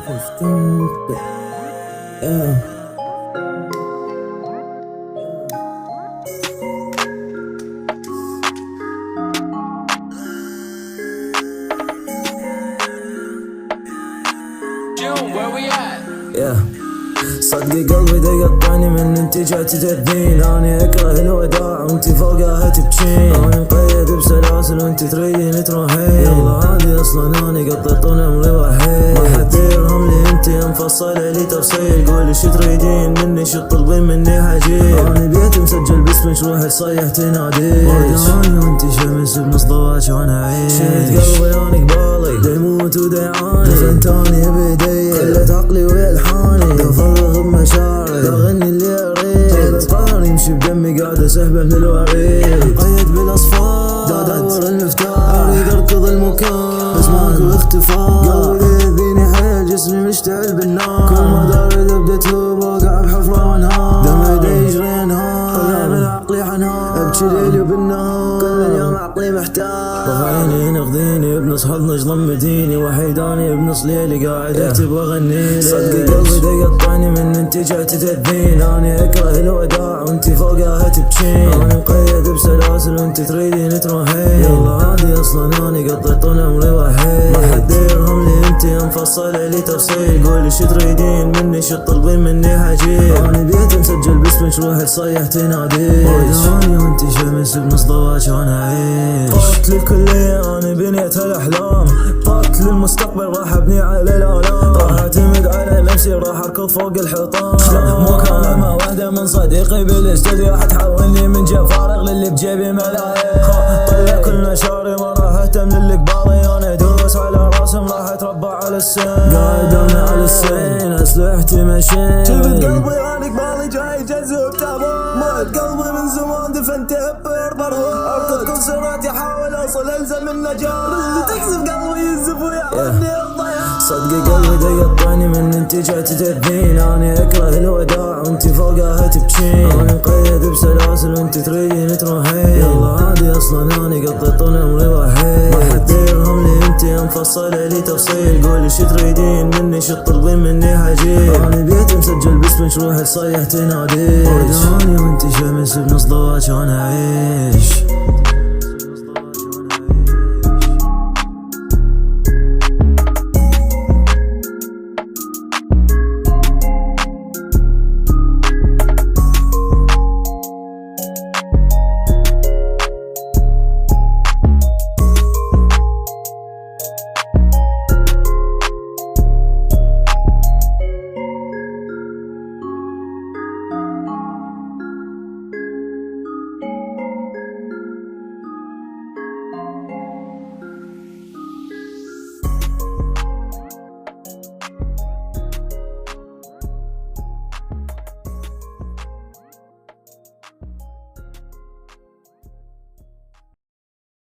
صدقي قلبي تقطعني من انت جات تأذين. اني اكره الوداع وانت فوقها تبكين. اني مقيد بسلاسل وانت تريدين تروحين. يلا عادي اصلا اني قضيت طول عمري وحيد. ما حد يرهم لي انت مفصله لي تفصيل. قولي شو تريدين مني شو تطلبين مني حجيب. اني بيت مسجل باسمك روحي تصيح تنادي. وداني وانت شمس بنص ضواك وانا عيش. شلت قلبي اني قبالي دا يموت ودا يعاني. دفنتاني بيدي خليت عقلي ويا الحاني. افرغ بمشاعري اغني اللي اريد. القهر يمشي بدمي قاعد اسحبه من الوريد. قيد بالاصفار دا ادور المفتاح. اريد اركض المكان بس ماكو اختفاء. قلبي يأذيني حيل جسمي مشتعل بالنار. كل ما داري ابدا توب واقع بحفره وانهار. دمي دا يجري انهار طلع من عقلي حنهار. ابكي ليلي وبالنهار كل اليوم عقلي محتار. رفعيني نغذيني بنص حضنك ضمديني. وحيداني بنص ليلي قاعد اكتب واغني. صدقي قلبي تقطعني من انت جات تأذين. اني اكره الوداع وانت فوقها تبكين. اني مقيد بسلاسل وانت تريدين تروحين. يلا عادي اصلا اني قضيت طول عمري وحيد. ما حد يرهم لي انت مفصله لي تفصيل. قولي شو تريدين مني شو تطلبين مني حجيب. اني بيت مسجل باسمك روحي تصيح تنادي. وداني وانت شمس بنص ضواك وانا عيش. طرت للكلية اني بنيت الاحلام. طرت للمستقبل راح ابني على الالام. راح اعتمد على نفسي راح اركض فوق الحيطان. مكالمة واحدة من صديقي بالاستوديو حتحولني من جيب فارغ للي بجيبي ملايين. طلع كل مشاري ما راح اهتم للي قبالي. انا ادوس على راسم راح اتربى على السن. قاعد امي على السن اسلحتي ماشين. شفت قلبي انا قبالي جاي جذب تابان. موت قلبي من زمان دفنته ببربر. اركض كل سرعتي احاول اوصل الزم النجاة. اللي تكسب قلبي ينزف ويعودني الضياع. صدقي قلبي تقطعني من انت جات تأذين. اني اكره الوداع وانت فوقها تبكين. اني مقيد بسلاسل وانت تريدين تروحين. يلا عادي اصلا اني قضيت طول عمري وحيد. ما حد يرهم لي انت مفصله لي تفصيل. قولي شو تريدين مني شو تطلبين مني حجيب. اني بيت مسجل باسمك روحي تصيح تنادي. وداني وانت شمس بنص ضواك وانا عيش.